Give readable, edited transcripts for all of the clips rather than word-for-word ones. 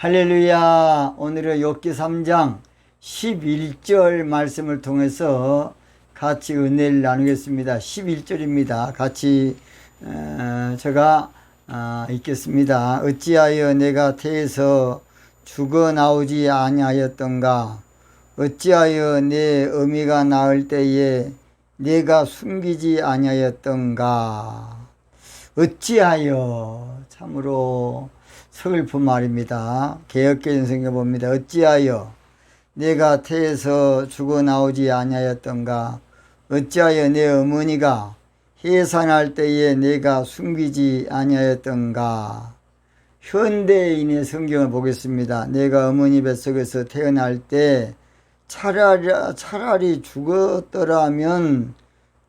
할렐루야. 오늘은 욥기 3장 11절 말씀을 통해서 같이 은혜를 나누겠습니다. 11절입니다. 같이 제가 읽겠습니다. 어찌하여 내가 태에서 죽어 나오지 아니하였던가? 어찌하여 내 어미가 낳을 때에 내가 숨기지 아니하였던가? 어찌하여, 참으로 서글픈 말입니다. 개역개정 성경 봅니다. 어찌하여 내가 태에서 죽어 나오지 아니하였던가? 어찌하여 내 어머니가 해산할 때에 내가 숨기지 아니하였던가? 현대인의 성경을 보겠습니다. 내가 어머니 뱃속에서 태어날 때 차라리 죽었더라면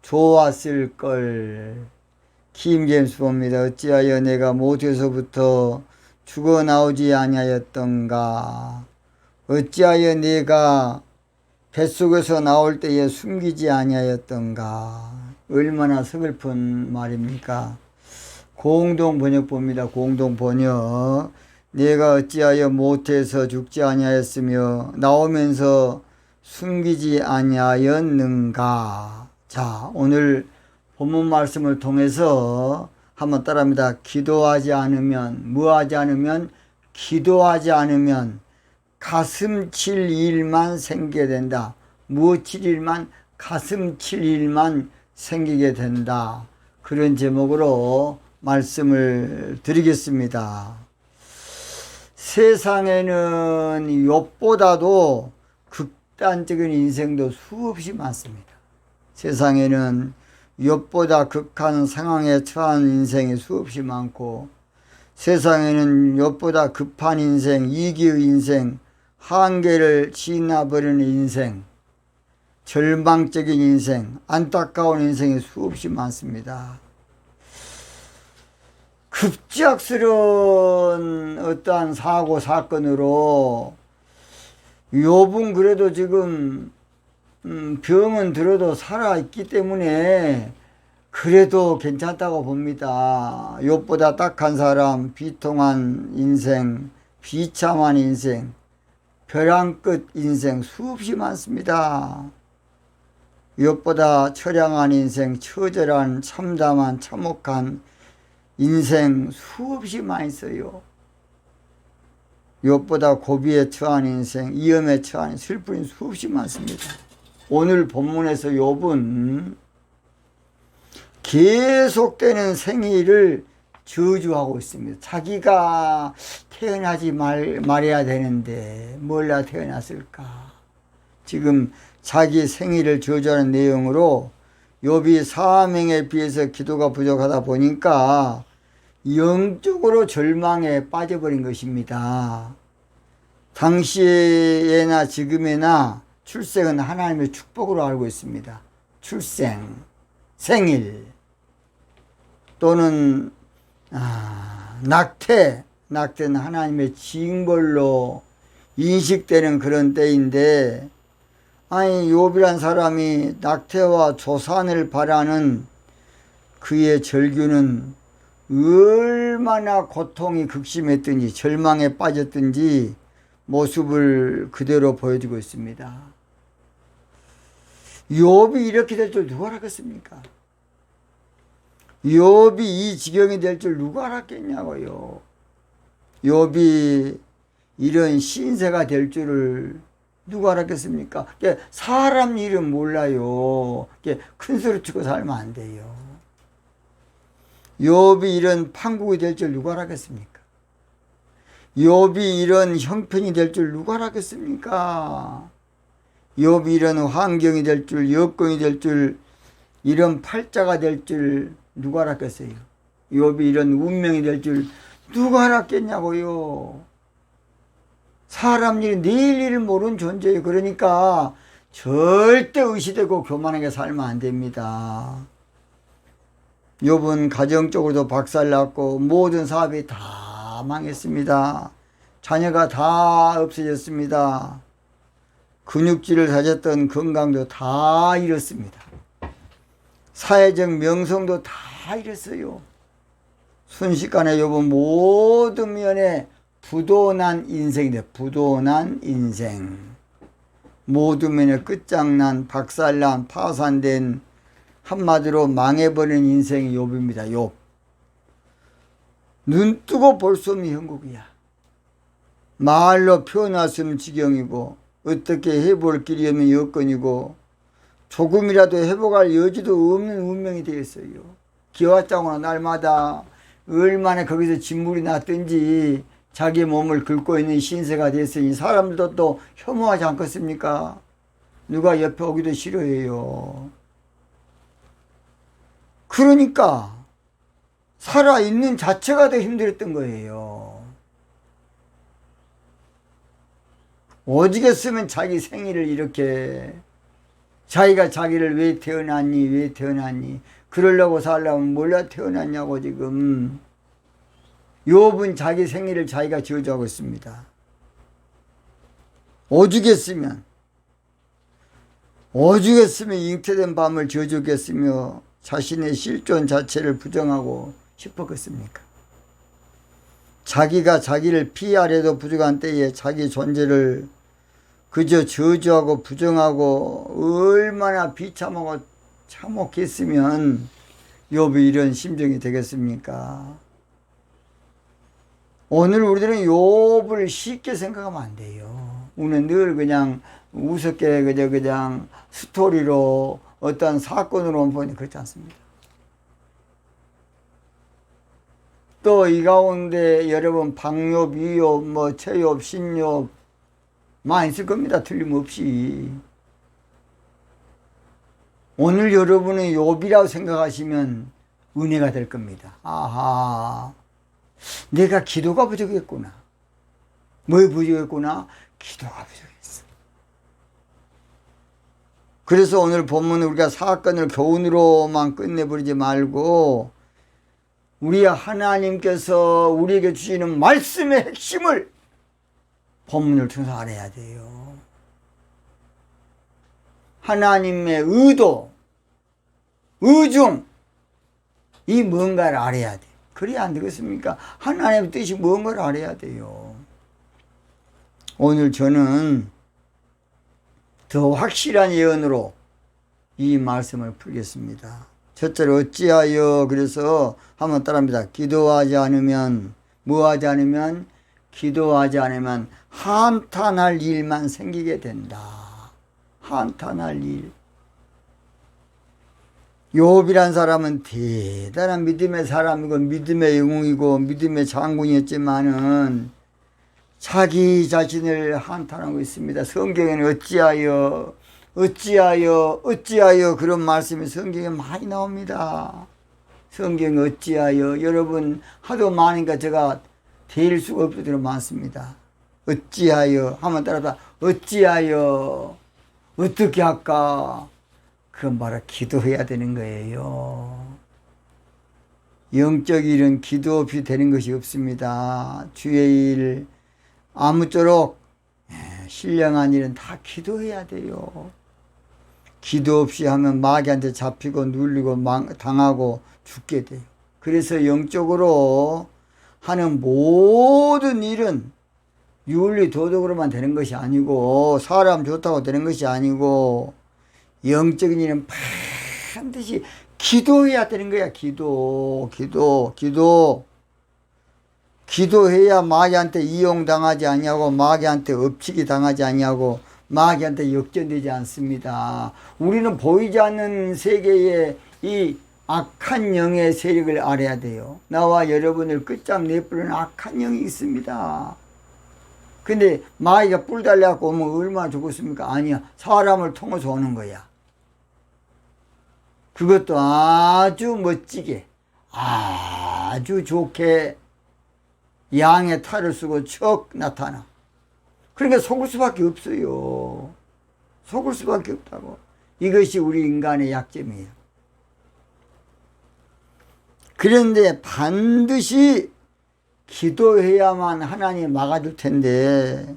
좋았을 걸. 킹제임스 봅니다. 어찌하여 내가 모태에서부터 죽어 나오지 아니하였던가? 어찌하여 내가 뱃속에서 나올 때에 숨기지 아니하였던가? 얼마나 서글픈 말입니까? 공동번역 봅니다. 공동번역. 내가 어찌하여 모태에서 죽지 아니하였으며 나오면서 숨기지 아니하였는가? 자, 오늘 본문 말씀을 통해서 한번 따라합니다. 기도하지 않으면, 무하지 않으면, 기도하지 않으면 가슴 칠 일만 생기게 된다. 무엇 칠 일만? 가슴 칠 일만 생기게 된다. 그런 제목으로 말씀을 드리겠습니다. 세상에는 욥보다도 극단적인 인생도 수없이 많습니다. 세상에는 욥보다 극한 상황에 처한 인생이 수없이 많고, 세상에는 욥보다 급한 인생, 이기의 인생, 한계를 지나버리는 인생, 절망적인 인생, 안타까운 인생이 수없이 많습니다. 급작스러운 어떠한 사고 사건으로 욥은 그래도 지금 병은 들어도 살아있기 때문에 그래도 괜찮다고 봅니다. 욥보다 딱한 사람, 비통한 인생, 비참한 인생, 벼랑 끝 인생 수없이 많습니다. 욥보다 처량한 인생, 처절한, 참담한, 참혹한 인생 수없이 많이 있어요. 욥보다 고비에 처한 인생, 위험에 처한 슬픈 인생 수없이 많습니다. 오늘 본문에서 욥은 계속되는 생일을 저주하고 있습니다. 자기가 태어나지 말아야 되는데 몰라 태어났을까? 지금 자기 생일을 저주하는 내용으로 욥이 사명에 비해서 기도가 부족하다 보니까 영적으로 절망에 빠져버린 것입니다. 당시에나 지금에나 출생은 하나님의 축복으로 알고 있습니다. 출생, 생일 또는 낙태는 하나님의 징벌로 인식되는 그런 때인데, 아니 욥이란 사람이 낙태와 조산을 바라는 그의 절규는 얼마나 고통이 극심했든지 절망에 빠졌든지 모습을 그대로 보여주고 있습니다. 욥이 이렇게 될 줄 누가 알았겠습니까? 욥이 이 지경이 될 줄 누가 알았겠냐고요. 욥이 이런 신세가 될 줄을 누가 알았겠습니까? 사람 일은 몰라요. 큰 소리 치고 살면 안 돼요. 욥이 이런 판국이 될 줄 누가 알았겠습니까? 욥이 이런 형편이 될 줄 누가 알았겠습니까? 욥이 이런 환경이 될 줄, 여건이 될 줄, 이런 팔자가 될 줄 누가 알았겠어요? 욥이 이런 운명이 될 줄 누가 알았겠냐고요. 사람 일이 내일 일을 모르는 존재예요. 그러니까 절대 의시되고 교만하게 살면 안 됩니다. 욥은 가정적으로도 박살났고 모든 사업이 다 망했습니다. 자녀가 다 없어졌습니다. 근육질을 가졌던 건강도 다 잃었습니다. 사회적 명성도 다 잃었어요. 순식간에 욥은 모든 면에 부도난 인생이다. 부도난 인생. 모든 면에 끝장난, 박살난, 파산된, 한마디로 망해버린 인생이 욥입니다. 욥. 눈 뜨고 볼 수 없는 형국이야. 말로 표현할 수 없는 지경이고 어떻게 해볼 길이 없는 여건이고 조금이라도 회복할 여지도 없는 운명이 되었어요. 기와장으로 날마다 얼마나 거기서 진물이 났든지 자기 몸을 긁고 있는 신세가 됐으니 사람들도 또 혐오하지 않겠습니까? 누가 옆에 오기도 싫어해요. 그러니까 살아있는 자체가 더 힘들었던 거예요. 오죽했으면 자기 생일을 이렇게 자기가 자기를 왜 태어났니 그러려고 살려면 몰라 태어났냐고 지금. 욥은 자기 생일을 자기가 저주하고 있습니다. 오죽했으면 잉태된 밤을 저주겠으며 자신의 실존 자체를 부정하고 싶었겠습니까? 자기가 자기를 피하려도 부족한 때에 자기 존재를 그저 저주하고 부정하고 얼마나 비참하고 참혹했으면 욥이 이런 심정이 되겠습니까? 오늘 우리들은 욥을 쉽게 생각하면 안 돼요. 우리는 늘 그냥 우습게 그냥 스토리로 어떤 사건으로만 보니 그렇지 않습니다. 또 이 가운데 여러분 방욥, 이욥, 최욥, 신욥 많이 있을 겁니다. 틀림없이. 오늘 여러분은 욥이라고 생각하시면 은혜가 될 겁니다. 아하, 내가 기도가 부족했구나. 뭘 부족했구나? 기도가 부족했어. 그래서 오늘 본문은 우리가 사건을 교훈으로만 끝내버리지 말고 우리 하나님께서 우리에게 주시는 말씀의 핵심을 본문을 통해서 알아야 돼요. 하나님의 의도, 의중, 이 뭔가를 알아야 돼. 그래야 안 되겠습니까? 하나님의 뜻이 뭔가를 알아야 돼요. 오늘 저는 더 확실한 예언으로 이 말씀을 풀겠습니다. 첫째로 어찌하여, 그래서 한번 따라합니다. 기도하지 않으면, 뭐하지 않으면? 기도하지 않으면 한탄할 일만 생기게 된다. 한탄할 일. 욥이란 사람은 대단한 믿음의 사람이고 믿음의 영웅이고 믿음의 장군이었지만은 자기 자신을 한탄하고 있습니다. 성경에는 어찌하여 그런 말씀이 성경에 많이 나옵니다. 성경 어찌하여, 여러분 하도 많으니까 제가 대일 수가 없을 정도로 많습니다. 어찌하여 한번 따라서 어찌하여 어떻게 할까? 그건 바로 기도해야 되는 거예요. 영적 일은 기도 없이 되는 것이 없습니다. 주의 일, 아무쪼록 신령한 일은 다 기도해야 돼요. 기도 없이 하면 마귀한테 잡히고 눌리고 당하고 죽게 돼요. 그래서 영적으로 하는 모든 일은 윤리 도덕으로만 되는 것이 아니고 사람 좋다고 되는 것이 아니고 영적인 일은 반드시 기도해야 되는 거야. 기도해야 마귀한테 이용당하지 아니하고 마귀한테 엎치기 당하지 아니하고 마귀한테 역전되지 않습니다. 우리는 보이지 않는 세계의 이 악한 영의 세력을 알아야 돼요. 나와 여러분을 끝장 내버리는 악한 영이 있습니다. 근데 마귀가 뿔 달려갖고 오면 얼마나 죽었습니까? 아니야. 사람을 통해서 오는 거야. 그것도 아주 멋지게, 아주 좋게 양의 탈을 쓰고 척 나타나. 그러니까 속을 수밖에 없어요. 속을 수밖에 없다고. 이것이 우리 인간의 약점이에요. 그런데 반드시 기도해야만 하나님이 막아줄 텐데,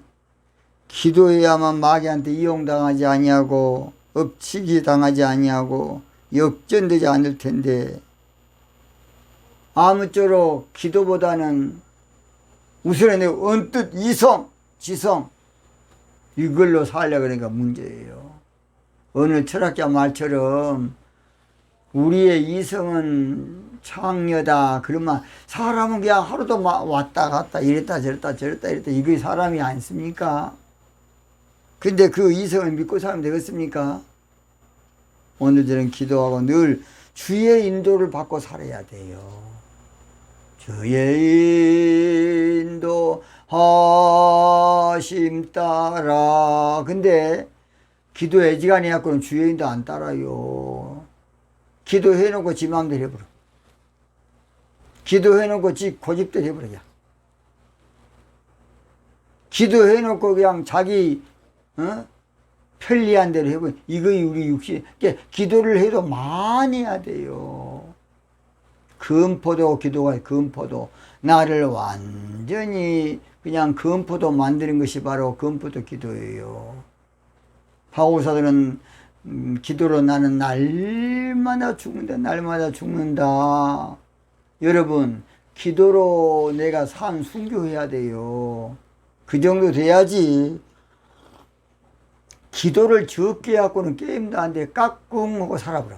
기도해야만 마귀한테 이용당하지 아니하고 엎치기 당하지 아니하고 역전되지 않을 텐데, 아무쪼록 기도보다는 우선에 언뜻 이성, 지성 이걸로 살려고 그러니까 문제예요. 어느 철학자 말처럼 우리의 이성은 창녀다 그러면 사람은 그냥 하루도 왔다 갔다 이랬다 저랬다 이게 사람이 아니습니까? 근데 그 이성을 믿고 살면 되겠습니까? 오늘 저는 기도하고 늘 주의 인도를 받고 살아야 돼요. 주의 인도 하심 따라. 근데 기도 애지간히 해갖고는 주의 인도 안 따라요. 기도해놓고 지 마음대로 해버려. 기도해놓고 지 고집대로 해버려. 기도해놓고 그냥 자기 편리한 대로 해버려. 이거이 우리 육신. 기도를 해도 많이 해야 돼요. 금포도 기도가 금포도. 나를 완전히 그냥 금포도 만드는 것이 바로 금포도 기도예요. 바울사도는 기도로 나는 날마다 죽는다. 날마다 죽는다. 여러분 기도로 내가 산 순교해야 돼요. 그 정도 돼야지. 기도를 적게 갖고는 게임도 안 돼. 깍꿍 하고 살아버려.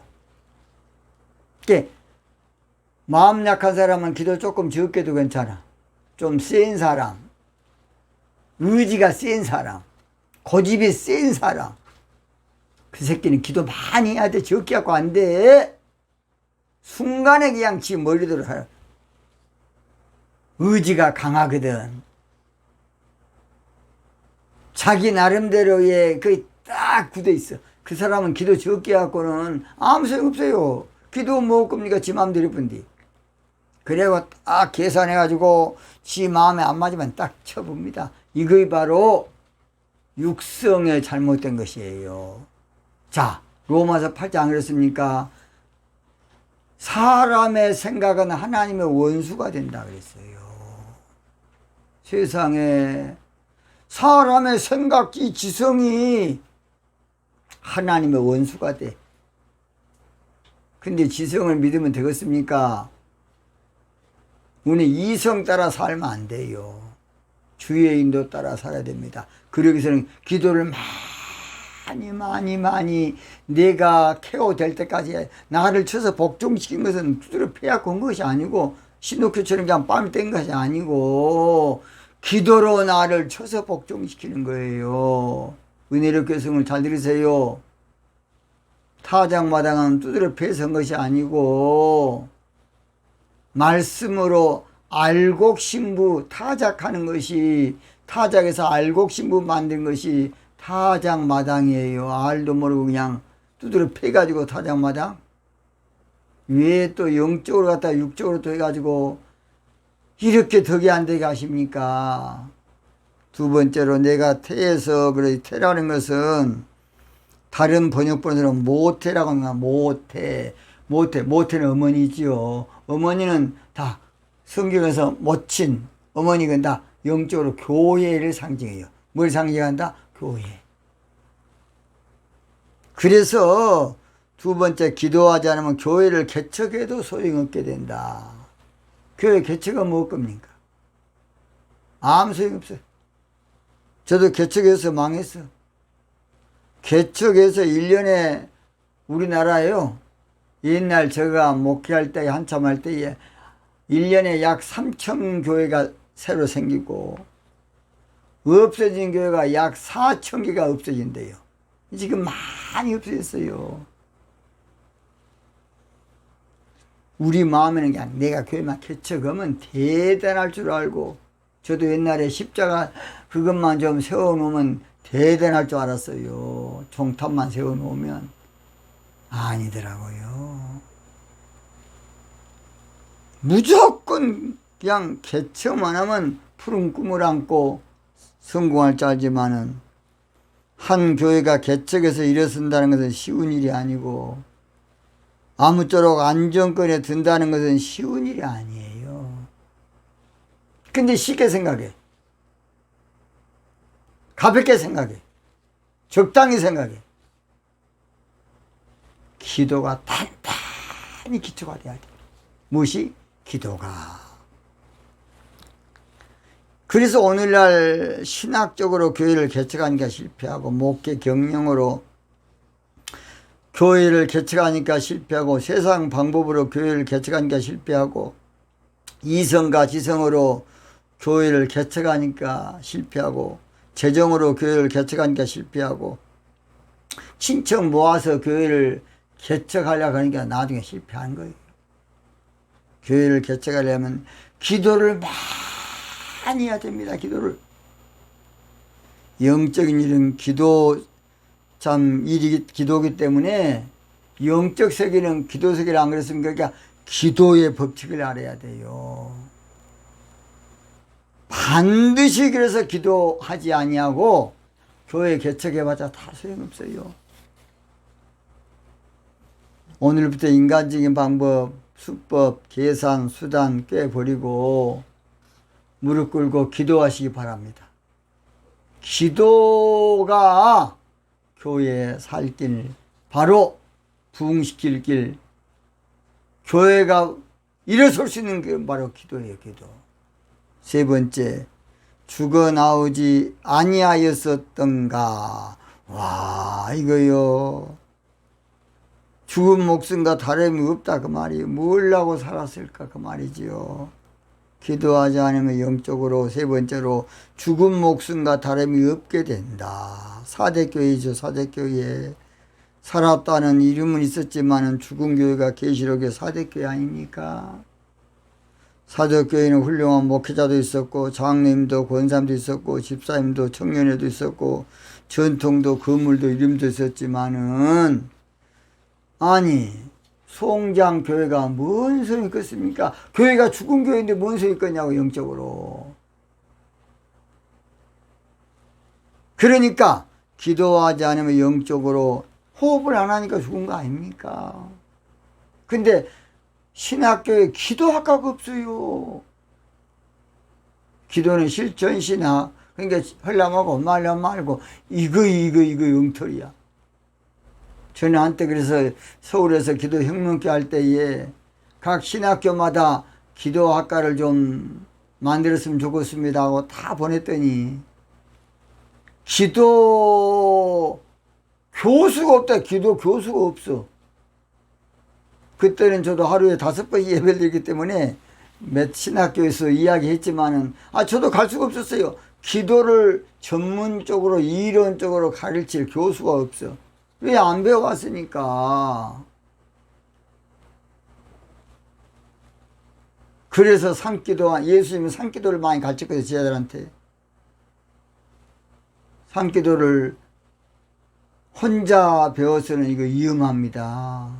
마음 약한 사람은 기도 조금 적게도 괜찮아. 좀 센 사람, 의지가 센 사람, 고집이 센 사람, 그 새끼는 기도 많이 해야 돼. 적게 갖고 안 돼. 순간에 그냥 지 머리대로 살아. 의지가 강하거든. 자기 나름대로의 그 딱 굳어 있어. 그 사람은 기도 적게 갖고는 아무 소용 없어요. 기도 뭐 겁니까? 지 마음대로 뿐디. 그래고 딱 계산해가지고 지 마음에 안 맞으면 딱 쳐봅니다. 이거 바로 육성에 잘못된 것이에요. 자, 로마서 8장 그랬습니까? 사람의 생각은 하나님의 원수가 된다 그랬어요. 세상에 사람의 생각이 지성이 하나님의 원수가 돼. 근데 지성을 믿으면 되겠습니까? 우리 이성 따라 살면 안 돼요. 주의 인도 따라 살아야 됩니다. 그러기 위해서는 기도를 많이 내가 케어될 때까지 나를 쳐서 복종시킨 것은 두드려 패약한 것이 아니고 신도큐처럼 그냥 뺨 뗀 것이 아니고 기도로 나를 쳐서 복종시키는 거예요. 은혜로 교성을 잘 들으세요. 타작마당은 두드려 패서 한 것이 아니고 말씀으로 알곡신부 타작하는 것이 타작에서 알곡신부 만든 것이 타작마당이에요. 알도 모르고 그냥 두드려 패가지고 타작마당. 왜 또 영적으로 갔다 육적으로 또 해가지고 이렇게 덕이 안 되게 하십니까? 두 번째로 내가 태에서 그래 태라는 것은 다른 번역본으로는 모태라고 합니다. 모태는 어머니지요. 어머니는 다 성경에서 모친 어머니가 다 영적으로 교회를 상징해요. 뭘 상징한다? 교회. 그래서 두 번째 기도하지 않으면 교회를 개척해도 소용없게 된다. 교회 개척은 뭐 겁니까? 아무 소용없어요. 저도 개척해서 망했어. 개척해서 1년에 우리나라에요. 옛날 제가 목회할 때 한참 할 때에 1년에 약 3천 교회가 새로 생기고 없어진 교회가 약 4천 개가 없어진대요. 지금 많이 없어졌어요. 우리 마음에는 그냥 내가 교회만 개척하면 대단할 줄 알고 저도 옛날에 십자가 그것만 좀 세워놓으면 대단할 줄 알았어요. 종탑만 세워놓으면 아니더라고요. 무조건 그냥 개척만 하면 푸른 꿈을 안고 성공할 줄 알지만은 한 교회가 개척해서 일어선다는 것은 쉬운 일이 아니고 아무쪼록 안정권에 든다는 것은 쉬운 일이 아니에요. 근데 쉽게 생각해. 가볍게 생각해. 적당히 생각해. 기도가 단단히 기초가 돼야 돼. 무엇이? 기도가. 그래서 오늘날 신학적으로 교회를 개척하니까 실패하고, 목회 경영으로 교회를 개척하니까 실패하고, 세상 방법으로 교회를 개척하니까 실패하고, 이성과 지성으로 교회를 개척하니까 실패하고, 재정으로 교회를 개척하니까 실패하고, 친척 모아서 교회를 개척하려고 하니까 나중에 실패하는 거예요. 교회를 개척하려면 기도를 많이 해야 됩니다. 기도를. 영적인 일은 기도 참 일이 기도기 때문에 영적 세계는 기도 세계를 안 그랬습니까? 그러니까 기도의 법칙을 알아야 돼요. 반드시 그래서 기도하지 아니하고 교회 개척해봤자 다 소용없어요. 오늘부터 인간적인 방법, 수법, 계산, 수단 꿰버리고 무릎 꿇고 기도하시기 바랍니다. 기도가 교회에 살 길, 바로 부흥시킬 길, 교회가 일어설 수 있는 게 바로 기도예요. 기도. 세 번째, 죽어나오지 아니하였었던가. 와, 이거요. 죽은 목숨과 다름이 없다 그 말이에요. 뭘 하고 살았을까 그 말이지요. 기도하지 않으면 영적으로, 세 번째로 죽은 목숨과 다름이 없게 된다. 사대교회죠. 사대교회. 살았다는 이름은 있었지만 죽은 교회가 계시록의 사대교회 아닙니까? 사대교회는 훌륭한 목회자도 있었고, 장로님도 권사님도 있었고, 집사님도 청년회도 있었고, 전통도 건물도 이름도 있었지만은, 아니, 송장교회가 뭔 소용이 있겠습니까? 교회가 죽은 교회인데 뭔 소용이 있겠냐고, 영적으로. 그러니까 기도하지 않으면 영적으로 호흡을 안 하니까 죽은 거 아닙니까? 근데 신학교에 기도학과가 없어요. 기도는 실전신학. 그러니까 하려고 말고 이거 엉터리야. 저는 한때 그래서 서울에서 기도 혁명회 할 때에 각 신학교마다 기도학과를 좀 만들었으면 좋겠습니다 하고 다 보냈더니 기도 교수가 없다. 기도 교수가 없어. 그때는 저도 하루에 5번 예배를 드리기 때문에 몇 신학교에서 이야기했지만은 저도 갈 수가 없었어요. 기도를 전문적으로 이론적으로 가르칠 교수가 없어. 왜 안 배워왔으니까. 그래서 산기도, 예수님은 산기도를 많이 가르쳤거든요. 제자들한테. 산기도를 혼자 배워서는 이거 위험합니다.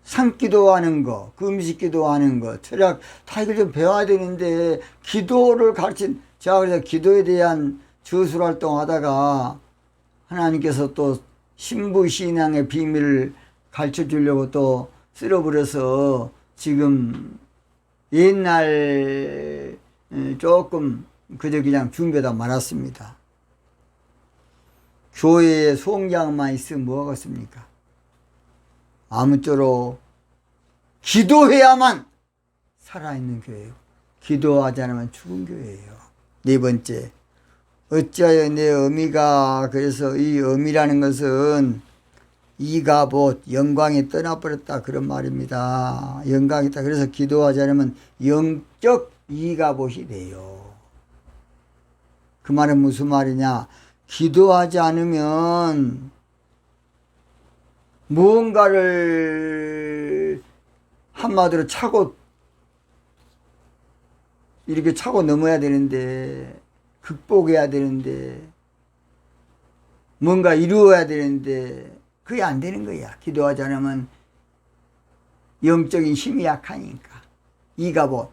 산기도하는 거, 금식기도하는 거, 철학 다 이걸 좀 배워야 되는데 기도를 가르친, 제가 그래서 기도에 대한 저술활동 하다가 하나님께서 또 신부신앙의 비밀을 가르쳐 주려고 또 쓸어버려서 지금 옛날 조금 그저 그냥 준비하다 말았습니다. 교회에 송장만 있으면 뭐하겠습니까? 아무쪼록 기도해야만 살아있는 교회예요. 기도하지 않으면 죽은 교회예요. 네 번째, 어찌하여 내 어미가, 그래서 이 어미라는 것은 이가봇, 영광이 떠나버렸다 그런 말입니다. 영광이 있다. 그래서 기도하지 않으면 영적 이가봇이 돼요. 그 말은 무슨 말이냐? 기도하지 않으면 무언가를 한마디로 이렇게 차고 넘어야 되는데, 극복해야 되는데, 뭔가 이루어야 되는데 그게 안 되는 거야. 기도하지 않으면 영적인 힘이 약하니까. 이가봇,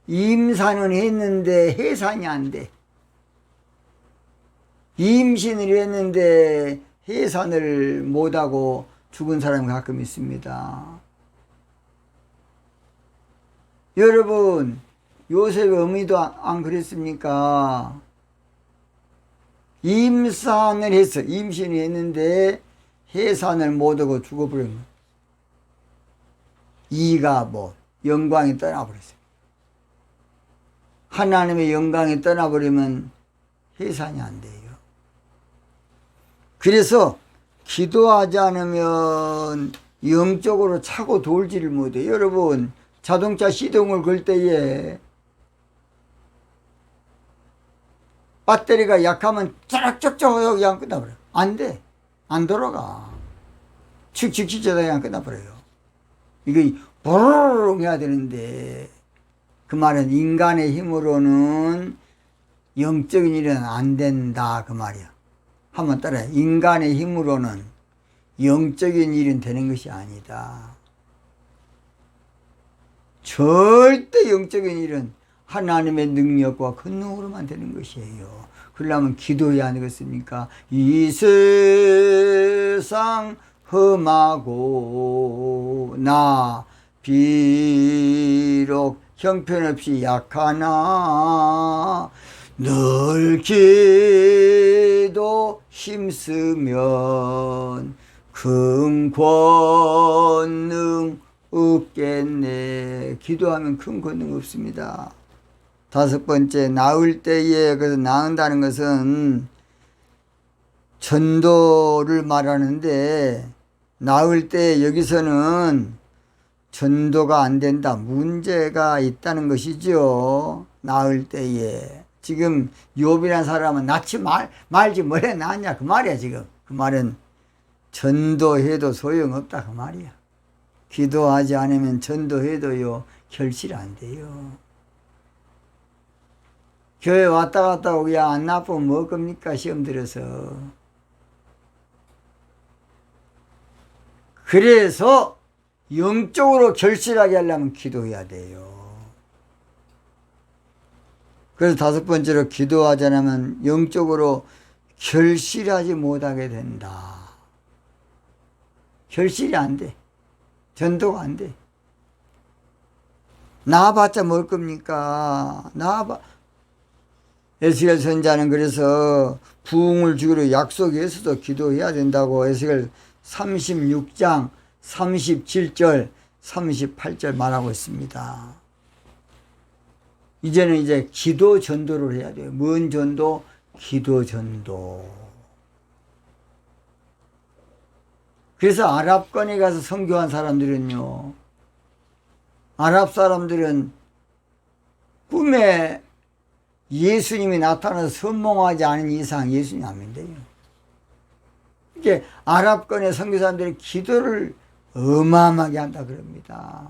임산은 했는데 해산이 안 돼. 임신을 했는데 해산을 못하고 죽은 사람이 가끔 있습니다. 여러분, 요셉의 어머니도 안 그랬습니까? 임산을 했어. 임신을 했는데 해산을 못하고 죽어버린 거예요. 이가 영광이 떠나버렸어요. 하나님의 영광에 떠나버리면 해산이 안 돼요. 그래서 기도하지 않으면 영적으로 차고 돌지를 못해요. 여러분, 자동차 시동을 걸 때에 배터리가 약하면 쫙쫙쫙 그냥 끝나버려요. 안 돼. 안 돌아가. 칙칙칙 그냥 끝나버려요. 이거 보르륵 해야 되는데, 그 말은 인간의 힘으로는 영적인 일은 안 된다 그 말이야. 한번 따라해. 인간의 힘으로는 영적인 일은 되는 것이 아니다. 절대 영적인 일은 하나님의 능력과 권능으로만 되는 것이에요. 그러려면 기도해야 되겠습니까? 이 세상 험하고 나 비록 형편없이 약하나 늘 기도 힘쓰면 큰 권능 없겠네. 기도하면 큰 권능 없습니다. 다섯 번째, 나을 때에, 그래서 나은다는 것은 전도를 말하는데, 나을 때 여기서는 전도가 안 된다. 문제가 있다는 것이죠. 나을 때에. 지금 욥이라는 사람은 낳지 말지 뭐래 낳았냐 그 말이야. 지금 그 말은 전도해도 소용없다 그 말이야. 기도하지 않으면 전도해도요 결실 안 돼요. 교회 왔다 갔다 오고 그냥 안 나쁘면 뭐 겁니까 시험 들어서. 그래서 영적으로 결실하게 하려면 기도해야 돼요. 그래서 다섯 번째로 기도하지 않으면 영적으로 결실하지 못하게 된다. 결실이 안 돼. 전도가 안 돼. 나와봤자 뭘 겁니까? 에스겔 선지자는 그래서 부흥을 주기로 약속해서도 기도해야 된다고 에스겔 36장 37절 38절 말하고 있습니다. 이제는 이제 기도 전도를 해야 돼요. 뭔 전도? 기도 전도. 그래서 아랍권에 가서 선교한 사람들은요, 아랍 사람들은 꿈에 예수님이 나타나서 선몽하지 않은 이상 예수님 안 믿어요. 이게 아랍권의 선교사람들이 기도를 어마어마하게 한다 그럽니다.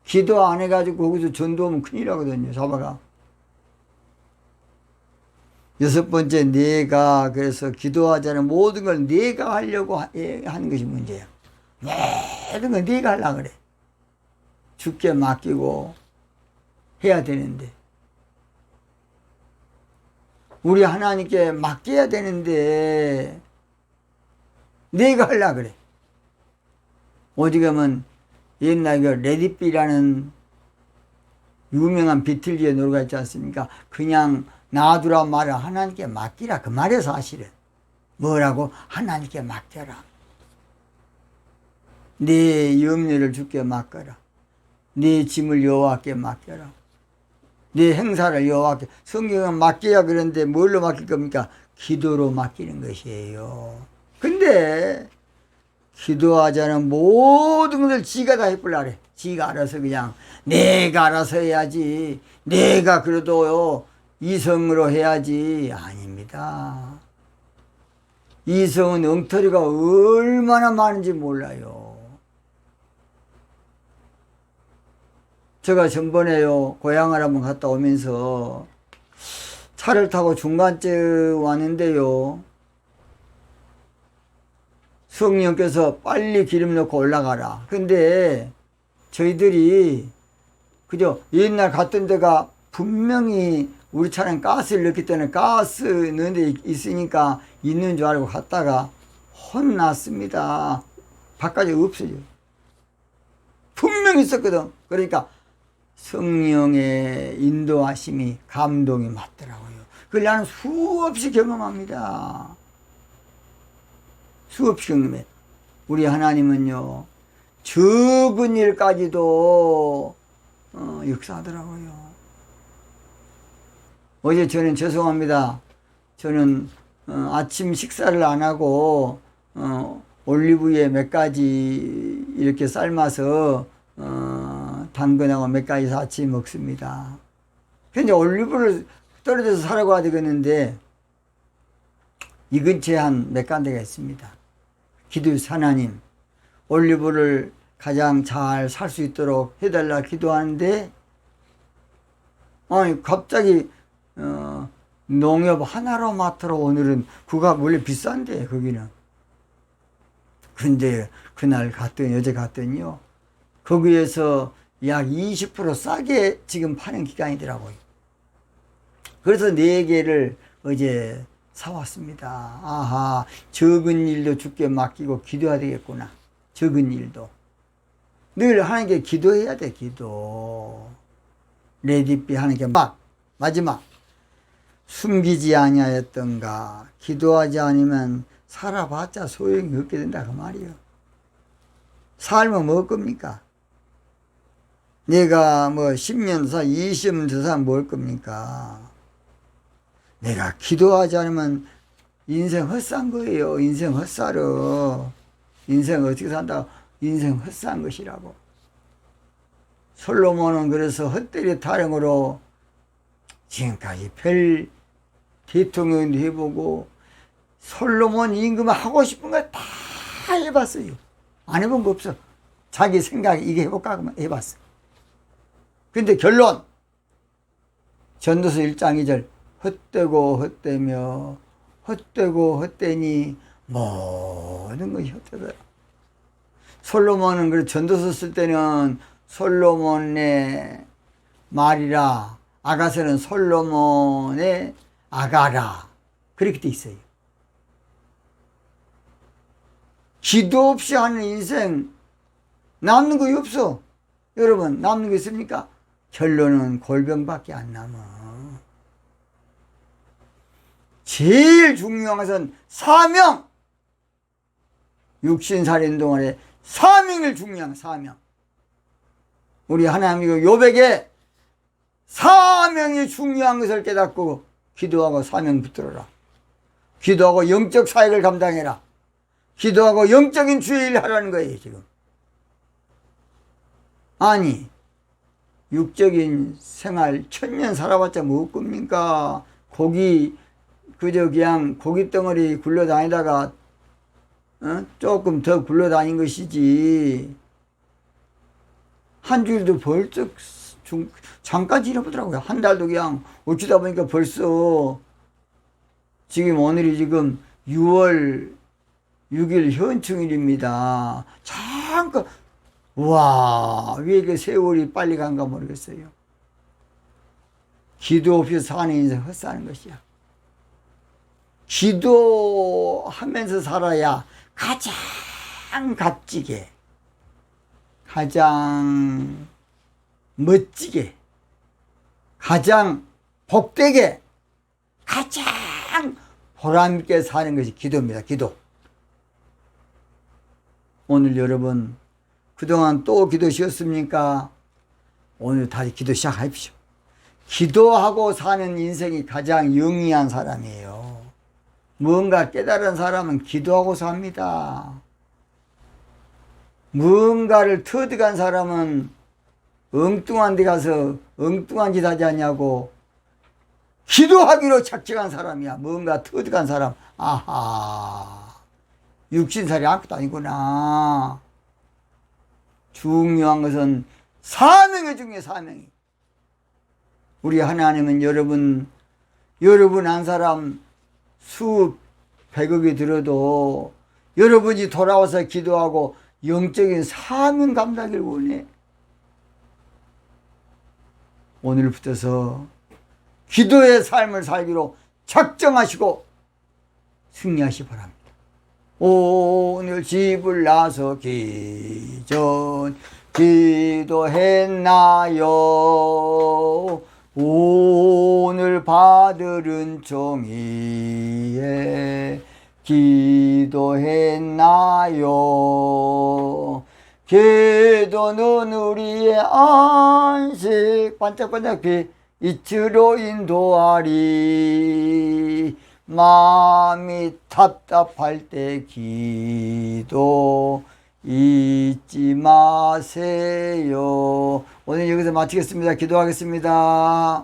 기도 안 해가지고 거기서 전도하면 큰일이라거든요. 잡아가. 여섯 번째, 내가 그래서 기도하지 않은 모든 걸 내가 하려고 하는 것이 문제야. 모든 걸 내가 하려고 그래. 주께 맡기고 해야 되는데, 우리 하나님께 맡겨야 되는데 내가 하려고 그래. 어디 가면 옛날 그 레디비라는 유명한 비틀즈의 노래가 있지 않습니까? 그냥 놔두라 말을 하나님께 맡기라 그 말이야. 사실은 뭐라고? 하나님께 맡겨라. 네 염려를 주께 맡겨라. 네 짐을 여호와께 맡겨라. 네 행사를 여호와께. 성경은 맡겨야 그런데 뭘로 맡길 겁니까? 기도로 맡기는 것이에요. 근데 기도하지 않은 모든 것을 지가 다 해보려고 그래. 지가 알아서 그냥 내가 알아서 해야지. 내가 그래도 이성으로 해야지. 아닙니다. 이성은 엉터리가 얼마나 많은지 몰라요. 제가 전번에요 고향을 한번 갔다 오면서 차를 타고 중간쯤 왔는데요, 성령께서 빨리 기름 넣고 올라가라. 근데 저희들이 그죠? 옛날 갔던 데가 분명히 우리 차는 가스를 넣기 때문에 가스 넣는 데 있으니까 있는 줄 알고 갔다가 혼났습니다. 바깥에 없어요. 분명히 있었거든. 그러니까 성령의 인도하심이 감동이 맞더라고요. 그걸 나는 수없이 경험합니다. 수없이 경험해. 우리 하나님은요 적은 일까지도 역사하더라고요. 어제 저는 죄송합니다. 저는 아침 식사를 안 하고 올리브유에 몇 가지 이렇게 삶아서 당근하고 몇 가지 같이 먹습니다. 근데 올리브를 떨어져서 사러 가야 되겠는데 이 근처에 한 몇 군데가 있습니다. 기도해서 하나님 올리브를 가장 잘 살 수 있도록 해달라 기도하는데 아니 갑자기 농협 하나로마트로 오늘은 그가 원래 비싼데 거기는. 근데 그날 갔더니 어제 갔더니요 거기에서 약 20% 싸게 지금 파는 기간이더라고요. 그래서 4개를 어제 사왔습니다. 아하, 적은 일도 주께 맡기고 기도해야 되겠구나. 적은 일도 늘 하나님께 기도해야 돼. 기도 레디비 하나님께 마지막 숨기지 아니하였던가. 기도하지 않으면 살아봤자 소용이 없게 된다 그 말이요. 살면 뭐 겁니까? 내가 뭐 10년 사 20년 더 살면 뭘 겁니까? 내가 기도하지 않으면 인생 헛산 거예요. 인생 헛살어. 인생 어떻게 산다? 인생 헛산 것이라고. 솔로몬은 그래서 헛되이 타령으로 지금까지 별 대통령도 해보고 솔로몬 임금은 하고 싶은 거 다 해봤어요. 안 해본 거 없어. 자기 생각에 이게 해볼까 하면 해봤어. 근데 결론 전도서 1장 2절 헛되고 헛되며 헛되고 헛되니 모든 것이 헛되더라. 솔로몬은 그 전도서 쓸 때는 솔로몬의 말이라 아가서는 솔로몬의 아가라 그렇게 돼 있어요. 기도 없이 하는 인생 남는 거 없어. 여러분 남는 거 있습니까? 결론은 골병밖에 안 남아. 제일 중요한 것은 사명. 육신살인 동안에 사명을 중요한 사명. 우리 하나님이 요백에 사명이 중요한 것을 깨닫고 기도하고 사명 붙들어라. 기도하고 영적 사역을 감당해라. 기도하고 영적인 주의 일을 하라는 거예요 지금. 아니 육적인 생활 1000년 살아봤자 뭐 겁니까? 고기 그저 그냥 고기 덩어리 굴러다니다가 조금 더 굴러다닌 것이지 한 주일도 벌쩍 잠깐 지나보더라고요. 한 달도 그냥 어쩌다 보니까 벌써 지금 오늘이 지금 6월 6일 현충일입니다. 잠깐 와, 왜 이렇게 세월이 빨리 간가 모르겠어요. 기도 없이 사는 인생 헛사는 것이야. 기도하면서 살아야 가장 값지게, 가장 멋지게, 가장 복되게, 가장 보람있게 사는 것이 기도입니다. 기도. 오늘 여러분 그동안 또 기도 쉬었습니까? 오늘 다시 기도 시작하십시오. 기도하고 사는 인생이 가장 영리한 사람이에요. 무언가 깨달은 사람은 기도하고 삽니다. 무언가를 터득한 사람은 엉뚱한 데 가서 엉뚱한 짓 하지 않냐고 기도하기로 작정한 사람이야. 무언가 터득한 사람. 아하, 육신살이 아무것도 아니구나. 중요한 것은 사명이 중요해. 사명이. 우리 하나님은 여러분 한 사람 수백억이 들어도 여러분이 돌아와서 기도하고 영적인 사명 감당을 원해. 오늘부터서 기도의 삶을 살기로 작정하시고 승리하시 바랍니다. 오늘 집을 나서 기전 기도했나요? 오늘 받을 종이에 기도했나요? 기도는 우리의 안식 반짝반짝 이치로 인도하리. 마음이 답답할 때 기도 잊지 마세요. 오늘 여기서 마치겠습니다. 기도하겠습니다.